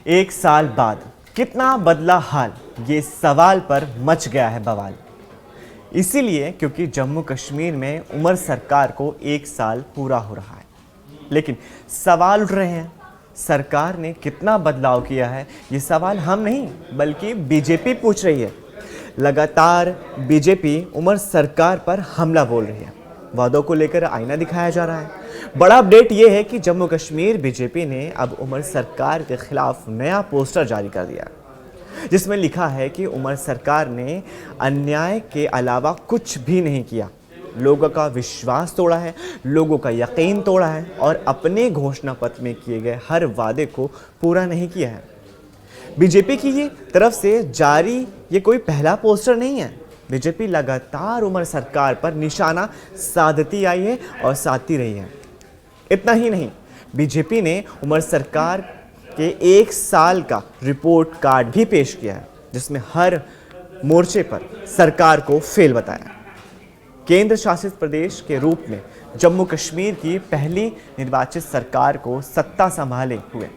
एक साल बाद कितना बदला हाल, ये सवाल पर मच गया है बवाल। इसीलिए क्योंकि जम्मू कश्मीर में उमर सरकार को एक साल पूरा हो रहा है। लेकिन सवाल उठ रहे हैं, सरकार ने कितना बदलाव किया है? ये सवाल हम नहीं बल्कि बीजेपी पूछ रही है। लगातार बीजेपी उमर सरकार पर हमला बोल रही है, वादों को लेकर आईना दिखाया जा रहा है। बड़ा अपडेट ये है कि जम्मू कश्मीर बीजेपी ने अब उमर सरकार के खिलाफ नया पोस्टर जारी कर दिया, जिसमें लिखा है कि उमर सरकार ने अन्याय के अलावा कुछ भी नहीं किया, लोगों का विश्वास तोड़ा है, लोगों का यकीन तोड़ा है और अपने घोषणा पत्र में किए गए हर वादे को पूरा नहीं किया है। बीजेपी की ये तरफ से जारी ये कोई पहला पोस्टर नहीं है। बीजेपी लगातार उमर सरकार पर निशाना साधती आई है और साधती रही है। इतना ही नहीं, बीजेपी ने उमर सरकार के एक साल का रिपोर्ट कार्ड भी पेश किया है, जिसमें हर मोर्चे पर सरकार को फेल बताया। केंद्र शासित प्रदेश के रूप में जम्मू कश्मीर की पहली निर्वाचित सरकार को सत्ता संभाले हुए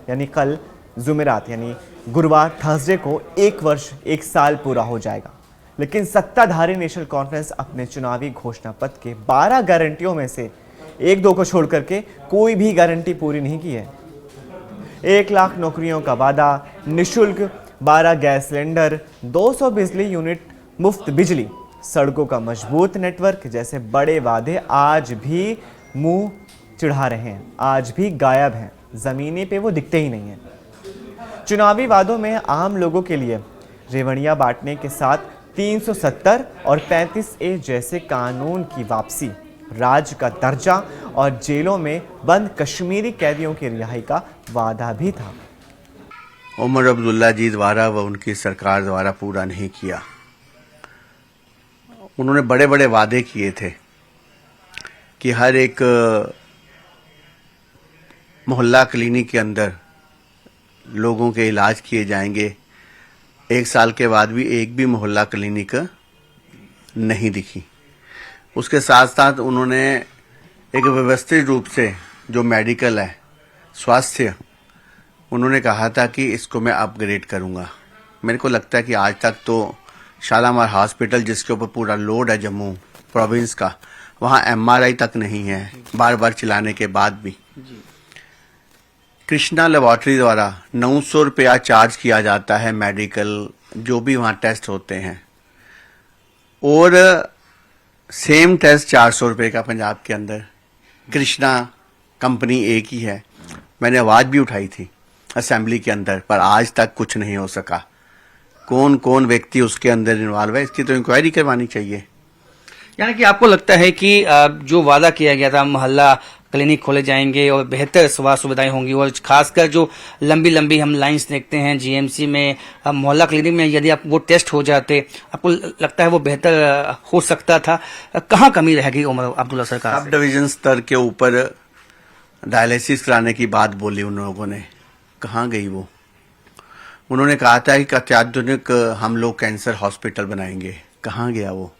यानी कल जुमेरात यानी गुरुवार थर्सडे को एक वर्ष एक साल पूरा हो जाएगा। लेकिन सत्ताधारी नेशनल कॉन्फ्रेंस अपने चुनावी घोषणा पत्र के 12 गारंटियों में से एक दो को छोड़ करके कोई भी गारंटी पूरी नहीं की है। 1 लाख नौकरियों का वादा, निशुल्क 12 गैस सिलेंडर, 200 बिजली यूनिट मुफ्त बिजली, सड़कों का मजबूत नेटवर्क जैसे बड़े वादे आज भी मुंह चिढ़ा रहे हैं, आज भी गायब हैं, जमीनी पे वो दिखते ही नहीं हैं। चुनावी वादों में आम लोगों के लिए रेवड़ियां बांटने के साथ 370 और 35A जैसे कानून की वापसी, राज्य का दर्जा और जेलों में बंद कश्मीरी कैदियों की रिहाई का वादा भी था। उमर अब्दुल्ला जी द्वारा व उनकी सरकार द्वारा पूरा नहीं किया। उन्होंने बड़े बड़े वादे किए थे कि हर एक मोहल्ला क्लिनिक के अंदर लोगों के इलाज किए जाएंगे। 1 साल के बाद भी एक भी मोहल्ला क्लिनिक नहीं दिखी। उसके साथ साथ उन्होंने एक व्यवस्थित रूप से जो मेडिकल है, स्वास्थ्य, उन्होंने कहा था कि इसको मैं अपग्रेड करूंगा। मेरे को लगता है कि आज तक तो शालामार हॉस्पिटल, जिसके ऊपर पूरा लोड है जम्मू प्रोविंस का, वहाँ MRI तक नहीं है, बार बार चलाने के बाद भी। कृष्णा लेबोरेटरी द्वारा 900 रुपया चार्ज किया जाता है मेडिकल जो भी वहाँ टेस्ट होते हैं, और सेम टेस्ट 400 रुपये का पंजाब के अंदर। कृष्णा कंपनी एक ही है। मैंने आवाज़ भी उठाई थी असेंबली के अंदर, पर आज तक कुछ नहीं हो सका। कौन कौन व्यक्ति उसके अंदर इन्वॉल्व है, इसकी तो इंक्वायरी करवानी चाहिए। यानी कि आपको लगता है कि जो वादा किया गया था, मोहल्ला क्लिनिक खोले जाएंगे और बेहतर स्वास्थ्य सुविधाएं होंगी, और खासकर जो लंबी लंबी हम लाइंस देखते हैं GMC में, मोहल्ला क्लिनिक में, यदि आप वो टेस्ट हो जाते, आपको लगता है वो बेहतर हो सकता था। कहाँ कमी रहेगी उमर अब्दुल्ला सरकार? सब डिवीजन स्तर के ऊपर डायलिसिस कराने की बात बोली उन लोगों ने, कहाँ गई वो? उन्होंने कहा था कि अत्याधुनिक हम लोग कैंसर हॉस्पिटल बनाएंगे, कहाँ गया वो?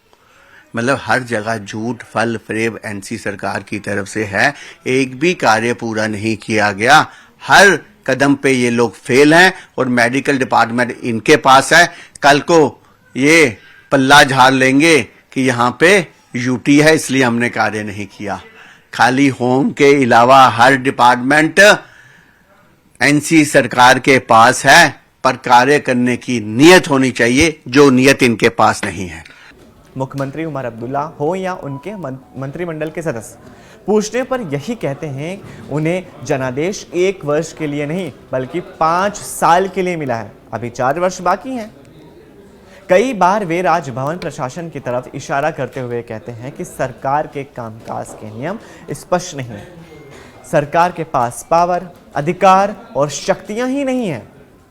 मतलब हर जगह झूठ फल फरेब NC सरकार की तरफ से है, एक भी कार्य पूरा नहीं किया गया। हर कदम पे ये लोग फेल हैं और मेडिकल डिपार्टमेंट इनके पास है। कल को ये पल्ला झाड़ लेंगे कि यहाँ पे UT है इसलिए हमने कार्य नहीं किया। खाली होम के अलावा हर डिपार्टमेंट NC सरकार के पास है, पर कार्य करने की नीयत होनी चाहिए, जो नीयत इनके पास नहीं है। मुख्यमंत्री उमर अब्दुल्ला हो या उनके मंत्रिमंडल के सदस्य, पूछने पर यही कहते हैं उन्हें जनादेश 1 वर्ष के लिए नहीं बल्कि 5 साल के लिए मिला है, अभी 4 वर्ष बाकी हैं। कई बार वे राजभवन प्रशासन की तरफ इशारा करते हुए कहते हैं कि सरकार के कामकाज के नियम स्पष्ट नहीं है, सरकार के पास पावर, अधिकार और शक्तियां ही नहीं है।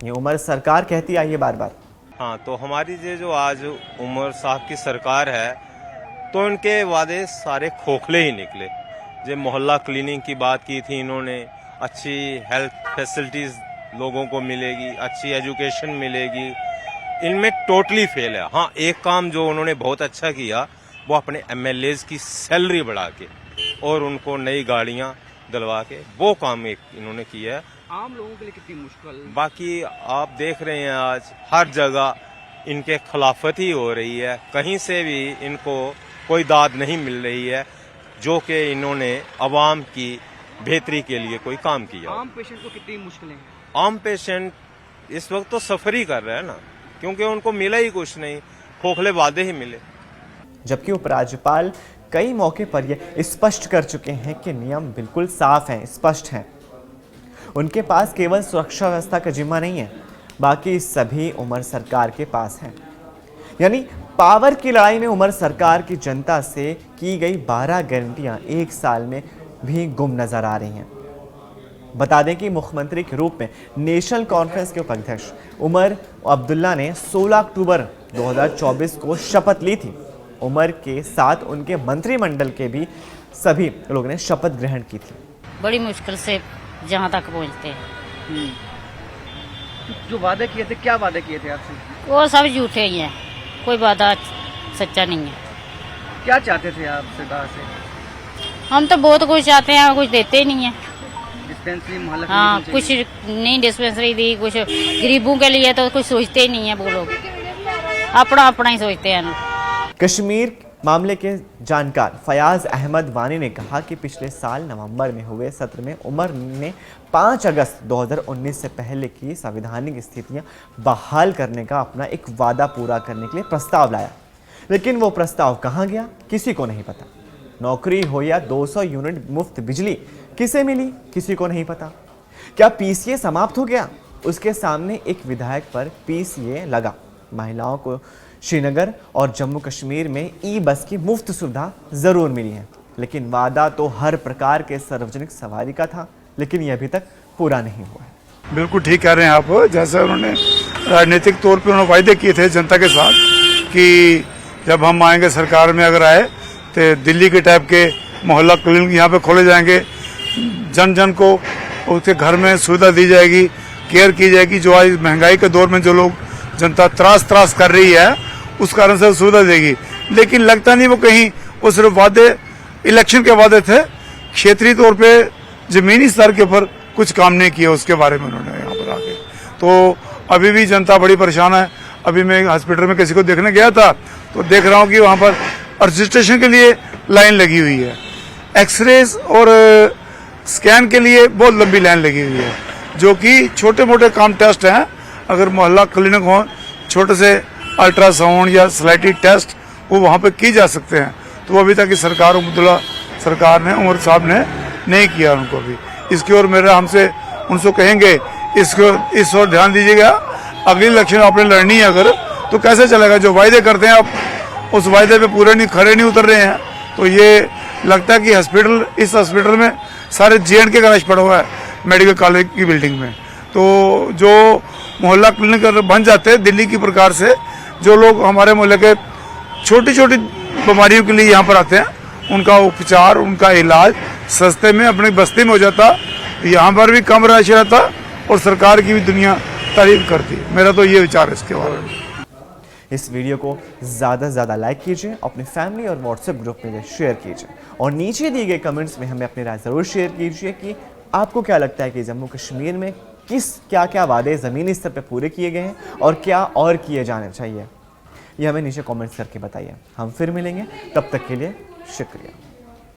ये उमर सरकार कहती आई है बार बार। हाँ, तो हमारी ये जो आज उमर साहब की सरकार है, तो इनके वादे सारे खोखले ही निकले। जो मोहल्ला क्लिनिक की बात की थी इन्होंने, अच्छी हेल्थ फैसिलिटीज लोगों को मिलेगी, अच्छी एजुकेशन मिलेगी, इनमें टोटली फेल है। हाँ, एक काम जो उन्होंने बहुत अच्छा किया, वो अपने MLAs की सैलरी बढ़ा के और उनको नई गाड़ियां दिलवा के, वो काम एक इन्होंने किया है। आम लोगों के लिए कितनी मुश्किल। बाकी आप देख रहे हैं आज हर जगह इनके खिलाफत ही हो रही है, कहीं से भी इनको कोई दाद नहीं मिल रही है जो कि इन्होंने अवाम की बेहतरी के लिए कोई काम किया। आम पेशेंट को कितनी मुश्किलें हैं। आम पेशेंट इस वक्त तो सफर ही कर रहे हैं ना, क्योंकि उनको मिला ही कुछ नहीं, खोखले वादे ही मिले। जबकि उपराज्यपाल कई मौके पर यह स्पष्ट कर चुके हैं कि नियम बिल्कुल साफ हैं, स्पष्ट हैं। उनके पास केवल सुरक्षा व्यवस्था का जिम्मा नहीं है, बाकी सभी उमर सरकार के पास है। यानी पावर की लड़ाई में उमर सरकार की जनता से की गई 12 गारंटियां एक साल में भी गुम नजर आ रही हैं। बता दें कि मुख्यमंत्री के रूप में नेशनल कॉन्फ्रेंस के उपाध्यक्ष उमर अब्दुल्ला ने 16 अक्टूबर 2024 को शपथ ली थी। उमर के साथ उनके मंत्रिमंडल के भी सभी लोगों ने शपथ ग्रहण की थी। बड़ी मुश्किल से जहाँ तक पहुँचते हैं। जो वादे किए थे, क्या वादे किए थे आपसे। वो सब झूठे ही हैं, कोई वादा सच्चा नहीं है। क्या चाहते थे आप सरकार से। हम तो बहुत कुछ चाहते हैं, कुछ देते ही नहीं है। डिस्पेंसरी मोहल्ला हाँ, कुछ नहीं डिस्पेंसरी दी, कुछ गरीबों के लिए तो कुछ सोचते ही नहीं है। वो लोग अपना अपना ही सोचते हैं। कश्मीर मामले के जानकार फयाज अहमद वानी ने कहा कि पिछले साल नवंबर में हुए सत्र में उमर ने 5 अगस्त 2019 से पहले की संवैधानिक स्थितियां बहाल करने का अपना एक वादा पूरा करने के लिए प्रस्ताव लाया, लेकिन वो प्रस्ताव कहां गया किसी को नहीं पता। नौकरी हो या 200 यूनिट मुफ्त बिजली किसे मिली किसी को नहीं पता। क्या पीसीए समाप्त हो गया, उसके सामने एक विधायक पर पीसीए लगा। महिलाओं को श्रीनगर और जम्मू कश्मीर में ई बस की मुफ्त सुविधा जरूर मिली है, लेकिन वादा तो हर प्रकार के सार्वजनिक सवारी का था, लेकिन यह अभी तक पूरा नहीं हुआ है। बिल्कुल ठीक कह रहे हैं आप। जैसे उन्होंने राजनीतिक तौर पे उन्होंने वायदे किए थे जनता के साथ कि जब हम आएंगे सरकार में, अगर आए तो दिल्ली के टाइप के मोहल्ला क्लिनिक यहाँ पे खोले जाएंगे, जन जन को उसके घर में सुविधा दी जाएगी, केयर की जाएगी। जो आज महंगाई के दौर में जो लोग जनता त्रास कर रही है, उस कारण से सुविधा देगी। लेकिन लगता नहीं वो कहीं वो सिर्फ वादे इलेक्शन के वादे थे, क्षेत्रीय तौर पे जमीनी स्तर के ऊपर कुछ काम नहीं किया उसके बारे में उन्होंने यहाँ पर आके। तो अभी भी जनता बड़ी परेशान है। अभी मैं हॉस्पिटल में किसी को देखने गया था तो देख रहा हूँ कि वहाँ पर रजिस्ट्रेशन के लिए लाइन लगी हुई है, एक्सरेज और स्कैन के लिए बहुत लंबी लाइन लगी हुई है, जो कि छोटे मोटे काम टेस्ट हैं। अगर मोहल्ला क्लिनिक हो, छोटे से अल्ट्रासाउंड या स्लाइटी टेस्ट वो वहाँ पे की जा सकते हैं, तो अभी तक सरकार अब्दुल्ला सरकार ने उमर साहब ने नहीं किया उनको भी। इसकी ओर मेरा हमसे उनसे कहेंगे इस ओर ध्यान दीजिएगा। अगली इलेक्शन आपने लड़नी है अगर, तो कैसे चलेगा। जो वायदे करते हैं आप उस वायदे पे पूरे नहीं खरे नहीं उतर रहे हैं, तो ये लगता है कि इस हॉस्पिटल में सारे JNK का रश पड़ा हुआ है मेडिकल कॉलेज की बिल्डिंग में। तो जो मोहल्ला क्लिनिक बन जाते हैं दिल्ली की प्रकार से, जो लोग हमारे मोहल्ले के छोटी छोटी बीमारियों के लिए यहाँ पर आते हैं, उनका उपचार उनका इलाज सस्ते में अपनी बस्ती में हो जाता, यहाँ पर भी कम रश रहता और सरकार की भी दुनिया तारीफ करती। मेरा तो ये विचार है इसके बारे में। इस वीडियो को ज़्यादा से ज़्यादा लाइक कीजिए, अपनी फैमिली और व्हाट्सएप ग्रुप में शेयर कीजिए और नीचे दिए गए कमेंट्स में हमें अपनी राय ज़रूर शेयर कीजिए कि आपको क्या लगता है कि जम्मू कश्मीर में क्या क्या वादे ज़मीनी स्तर पर पूरे किए गए हैं और क्या और किए जाने चाहिए। ये हमें नीचे कमेंट्स करके बताइए। हम फिर मिलेंगे, तब तक के लिए शुक्रिया।